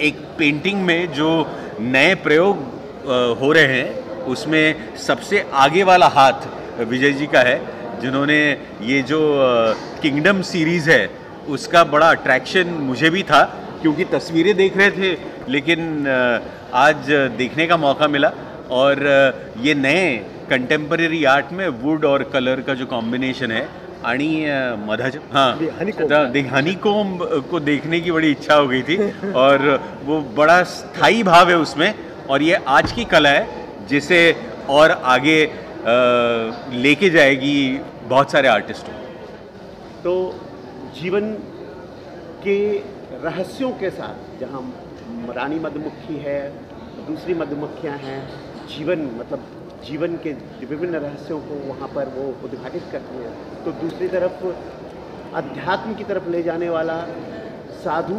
एक पेंटिंग में जो नए प्रयोग हो रहे हैं उसमें सबसे आगे वाला हाथ विजय जी का है, जिन्होंने ये जो किंगडम सीरीज़ है उसका बड़ा अट्रैक्शन मुझे भी था, क्योंकि तस्वीरें देख रहे थे लेकिन आज देखने का मौका मिला। और ये नए कंटेम्पररी आर्ट में वुड और कलर का जो कॉम्बिनेशन है आणि मधाच हनीकोम्ब को देखने की बड़ी इच्छा हो गई थी और वो बड़ा स्थायी भाव है उसमें, और ये आज की कला है जिसे और आगे लेके जाएगी बहुत सारे आर्टिस्टों। तो जीवन के रहस्यों के साथ, जहाँ रानी मधुमक्खी है, दूसरी मधुमक्खियाँ हैं, जीवन के विभिन्न रहस्यों को वहाँ पर वो उद्घाटित करती हैं, तो दूसरी तरफ अध्यात्म की तरफ ले जाने वाला साधु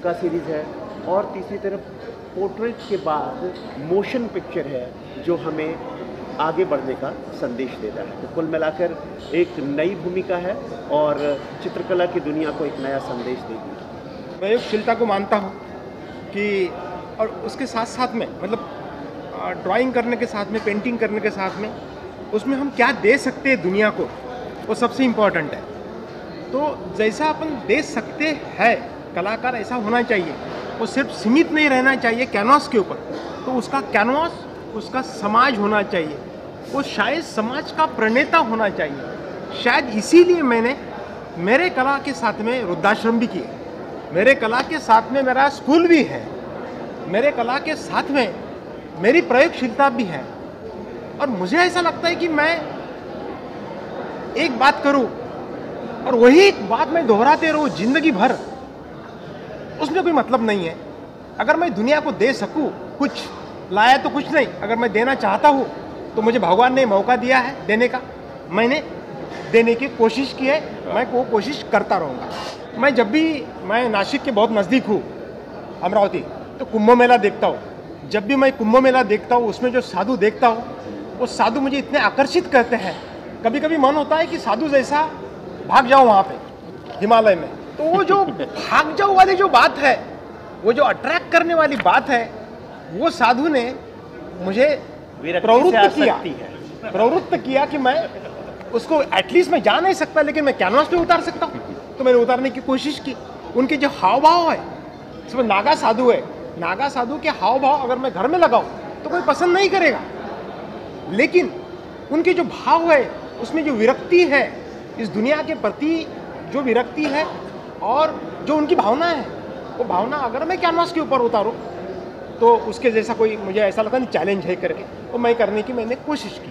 का सीरीज़ है, और तीसरी तरफ पोर्ट्रेट के बाद मोशन पिक्चर है जो हमें आगे बढ़ने का संदेश देता है। तो कुल मिलाकर एक नई भूमिका है और चित्रकला की दुनिया को एक नया संदेश देगी। प्रयोगशीलता को मानता हूँ कि, और उसके साथ साथ में मतलब ड्राइंग करने के साथ में, पेंटिंग करने के साथ में, उसमें हम क्या दे सकते हैं दुनिया को, वो सबसे इम्पोर्टेंट है। तो जैसा अपन दे सकते हैं, कलाकार ऐसा होना चाहिए, वो सिर्फ सीमित नहीं रहना चाहिए कैनवास के ऊपर, तो उसका कैनवास उसका समाज होना चाहिए, वो शायद समाज का प्रणेता होना चाहिए। शायद इसीलिए मैंने मेरे कला के साथ में वृद्धाश्रम भी किए, मेरे कला के साथ में मेरा स्कूल भी है, मेरे कला के साथ में मेरी प्रयोगशीलता भी है। और मुझे ऐसा लगता है कि मैं एक बात करूं और वही बात मैं दोहराते रहूं जिंदगी भर, उसमें कोई मतलब नहीं है। अगर मैं दुनिया को दे सकूं, कुछ लाया तो कुछ नहीं, अगर मैं देना चाहता हूं तो मुझे भगवान ने मौका दिया है देने का, मैंने देने की कोशिश की है, मैं वो कोशिश करता रहूँगा। मैं जब भी, मैं नासिक के बहुत नज़दीक हूँ अमरावती, तो कुंभ मेला देखता हूँ। जब भी मैं कुंभ मेला देखता हूँ, उसमें जो साधु देखता हूँ, वो साधु मुझे इतने आकर्षित करते हैं, कभी कभी मन होता है कि साधु जैसा भाग जाऊँ वहाँ पे हिमालय में। तो वो जो भाग जाओ वाली जो बात है, वो जो अट्रैक्ट करने वाली बात है, वो साधु ने मुझे प्रवृत्त किया कि मैं उसको, एटलीस्ट मैं जा नहीं सकता लेकिन मैं कैनवास पे उतार सकता हूँ। तो मैंने उतारने की कोशिश की। उनके जो हाव भाव है, इसमें नागा साधु है, नागा साधु के हाव भाव अगर मैं घर में लगाऊं तो कोई पसंद नहीं करेगा, लेकिन उनके जो भाव है, उसमें जो विरक्ति है, इस दुनिया के प्रति जो विरक्ति है और जो उनकी भावना है, वो भावना अगर मैं कैनवास के ऊपर उतारूं तो उसके जैसा कोई, मुझे ऐसा लगता नहीं चैलेंज है करके, वो मैं करने की मैंने कोशिश की।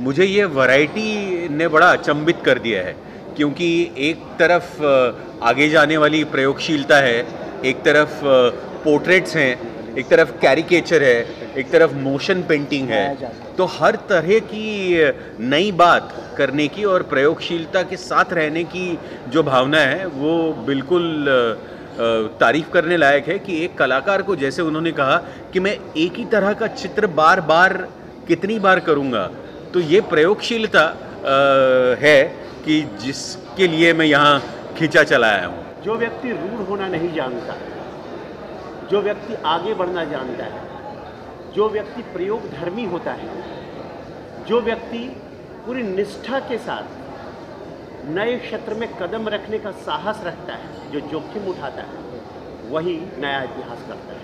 मुझे ये वैरायटी ने बड़ा अचंभित कर दिया है, क्योंकि एक तरफ आगे जाने वाली प्रयोगशीलता है, एक तरफ पोर्ट्रेट्स हैं, एक तरफ कैरिकेचर है, एक तरफ मोशन पेंटिंग है, तो हर तरह की नई बात करने की और प्रयोगशीलता के साथ रहने की जो भावना है वो बिल्कुल तारीफ करने लायक है। कि एक कलाकार को, जैसे उन्होंने कहा कि मैं एक ही तरह का चित्र बार बार कितनी बार करूँगा, तो ये प्रयोगशीलता है कि जिसके लिए मैं यहाँ खींचा चला आया हूँ। जो व्यक्ति रूढ़ होना नहीं जानता, जो व्यक्ति आगे बढ़ना जानता है, जो व्यक्ति प्रयोग धर्मी होता है, जो व्यक्ति पूरी निष्ठा के साथ नए क्षेत्र में कदम रखने का साहस रखता है, जो जोखिम उठाता है, वही नया इतिहास करता है।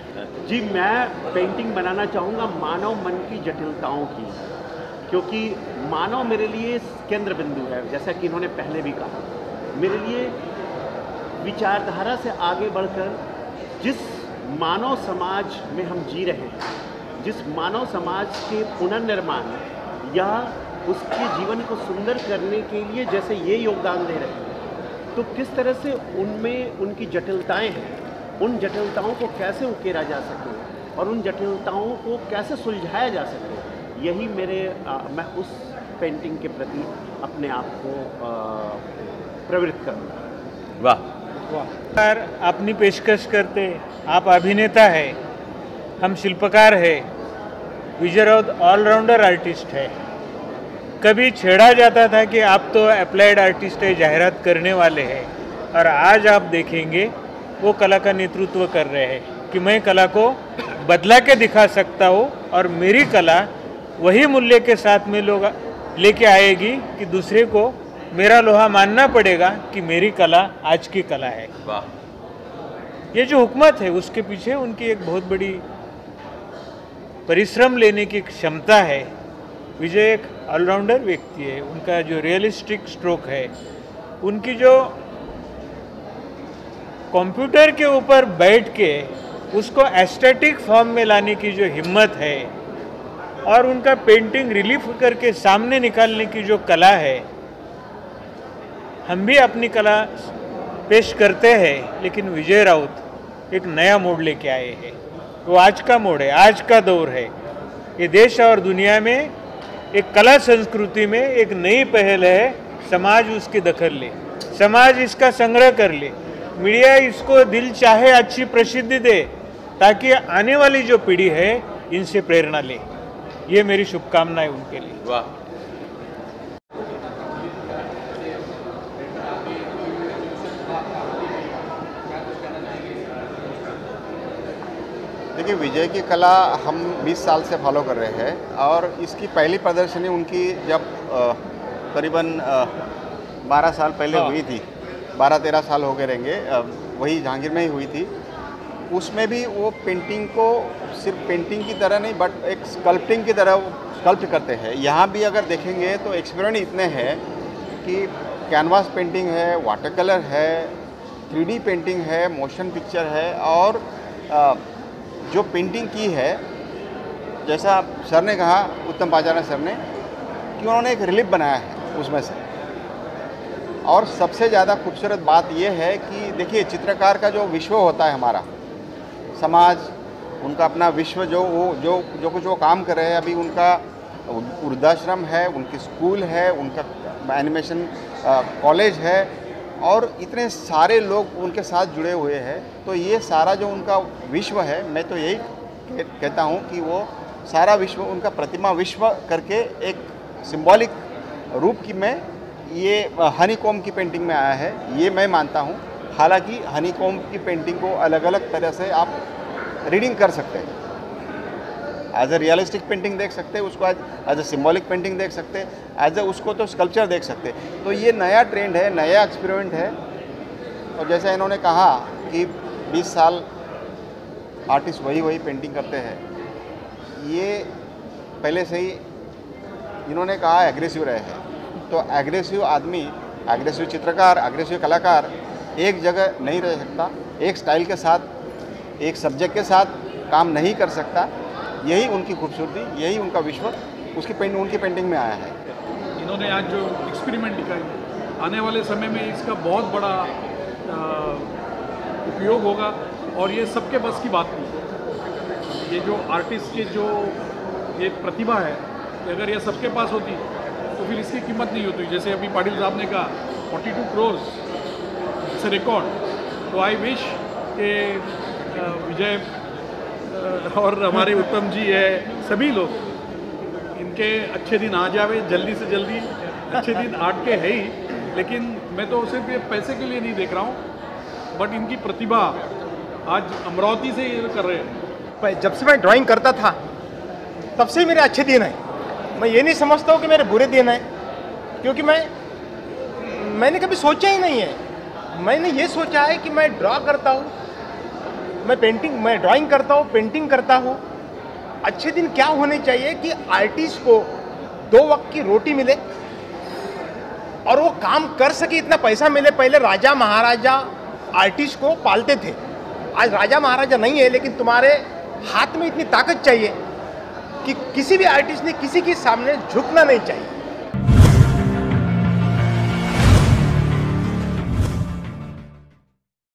जी, मैं पेंटिंग बनाना चाहूँगा मानव मन की जटिलताओं की, क्योंकि मानव मेरे लिए केंद्र बिंदु है। जैसा कि इन्होंने पहले भी कहा, मेरे लिए विचारधारा से आगे बढ़कर जिस मानव समाज में हम जी रहे हैं, जिस मानव समाज के पुनर्निर्माण या उसके जीवन को सुंदर करने के लिए जैसे ये योगदान दे रहे हैं, तो किस तरह से उनमें उनकी जटिलताएं हैं, उन जटिलताओं को कैसे उकेरा जा सके और उन जटिलताओं को कैसे सुलझाया जा सके, यही मैं उस पेंटिंग के प्रति अपने आप को प्रवृत्त करूँगा। वाह सर, अपनी पेशकश करते, आप अभिनेता है, हम शिल्पकार है, विजय राउत ऑलराउंडर आर्टिस्ट है। कभी छेड़ा जाता था कि आप तो अप्लाइड आर्टिस्ट है, जाहिरात करने वाले हैं, और आज आप देखेंगे वो कला का नेतृत्व कर रहे हैं। कि मैं कला को बदला के दिखा सकता हूँ और मेरी कला वही मूल्य के साथ में लोग लेके आएगी कि दूसरे को मेरा लोहा मानना पड़ेगा कि मेरी कला आज की कला है। वाह। ये जो हुकूमत है उसके पीछे उनकी एक बहुत बड़ी परिश्रम लेने की क्षमता है। विजय एक ऑलराउंडर व्यक्ति है, उनका जो रियलिस्टिक स्ट्रोक है, उनकी जो कंप्यूटर के ऊपर बैठ के उसको एस्थेटिक फॉर्म में लाने की जो हिम्मत है और उनका पेंटिंग रिलीफ करके सामने निकालने की जो कला है, हम भी अपनी कला पेश करते हैं, लेकिन विजय राउत एक नया मोड़ लेके आए हैं। वो आज का मोड़ है, आज का दौर है। ये देश और दुनिया में एक कला संस्कृति में एक नई पहल है, समाज उसकी दखल ले, समाज इसका संग्रह कर ले, मीडिया इसको दिल चाहे अच्छी प्रसिद्धि दे ताकि आने वाली जो पीढ़ी है इनसे प्रेरणा ले। ये मेरी शुभकामनाएं उनके लिए। वाह। देखिए, विजय की कला हम 20 साल से फॉलो कर रहे हैं और इसकी पहली प्रदर्शनी उनकी जब करीबन 12 साल पहले हुई थी, 12-13 साल हो गए रहेंगे, वही जहांगीर में ही हुई थी। उसमें भी वो पेंटिंग को सिर्फ पेंटिंग की तरह नहीं बट एक स्कल्पटिंग की तरह स्कल्प्ट करते हैं। यहाँ भी अगर देखेंगे तो एक्सपेरिमेंट इतने हैं कि कैनवास पेंटिंग है, वाटर कलर है, 3D पेंटिंग है, मोशन पिक्चर है और जो पेंटिंग की है, जैसा सर ने कहा, उत्तम पाचार्य सर ने, कि उन्होंने एक रिलीफ बनाया है उसमें से। और सबसे ज़्यादा खूबसूरत बात यह है कि देखिए, चित्रकार का जो विश्व होता है हमारा समाज, उनका अपना विश्व, जो कुछ वो काम कर रहे हैं, अभी उनका वृद्धाश्रम है, उनकी स्कूल है, उनका एनिमेशन कॉलेज है और इतने सारे लोग उनके साथ जुड़े हुए हैं। तो ये सारा जो उनका विश्व है, मैं तो यही कहता हूँ कि वो सारा विश्व उनका प्रतिमा विश्व करके एक सिंबॉलिक रूप की में ये हनीकॉम्ब की पेंटिंग में आया है, ये मैं मानता हूँ। हालांकि हनीकॉम्ब की पेंटिंग को अलग अलग तरह से आप रीडिंग कर सकते हैं। एज ए रियलिस्टिक पेंटिंग देख सकते हैं उसको, एज ए सिंबॉलिक पेंटिंग देख सकते हैं, एज ए उसको तो स्कल्पचर देख सकते हैं। तो ये नया ट्रेंड है, नया एक्सपेरिमेंट है। और जैसा इन्होंने कहा कि 20 साल आर्टिस्ट वही पेंटिंग करते हैं, ये पहले से ही इन्होंने कहा एग्रेसिव रहे हैं। तो एग्रेसिव आदमी, एग्रेसिव चित्रकार, एग्रेसिव कलाकार एक जगह नहीं रह सकता, एक स्टाइल के साथ, एक सब्जेक्ट के साथ काम नहीं कर सकता। यही उनकी खूबसूरती, यही उनका विश्व उनकी पेंटिंग में आया है। इन्होंने आज जो एक्सपेरिमेंट दिखाई, आने वाले समय में इसका बहुत बड़ा उपयोग होगा और ये सबके बस की बात नहीं। ये जो आर्टिस्ट के जो ये प्रतिभा है, अगर ये सबके पास होती तो फिर इसकी कीमत नहीं होती। जैसे अभी पाटिल साहब ने कहा 42 करोड़ इट्स अ रिकॉर्ड। तो आई विश कि विजय और हमारे उत्तम जी है, सभी लोग, इनके अच्छे दिन आ जावे जल्दी से जल्दी। अच्छे दिन आट के है ही, लेकिन मैं तो सिर्फ ये पैसे के लिए नहीं देख रहा हूँ, बट इनकी प्रतिभा आज अमरावती से ये कर रहे हैं। जब से मैं ड्राइंग करता था तब से मेरे अच्छे दिन हैं। मैं ये नहीं समझता हूँ कि मेरे बुरे दिन हैं, क्योंकि मैंने कभी सोचा ही नहीं है। मैंने ये सोचा है कि मैं ड्रा करता हूँ, मैं ड्राइंग करता हूँ, पेंटिंग करता हूँ। अच्छे दिन क्या होने चाहिए कि आर्टिस्ट को 2 वक्त की रोटी मिले और वो काम कर सके, इतना पैसा मिले। पहले राजा महाराजा आर्टिस्ट को पालते थे, आज राजा महाराजा नहीं है, लेकिन तुम्हारे हाथ में इतनी ताकत चाहिए कि किसी भी आर्टिस्ट ने किसी के सामने झुकना नहीं चाहिए।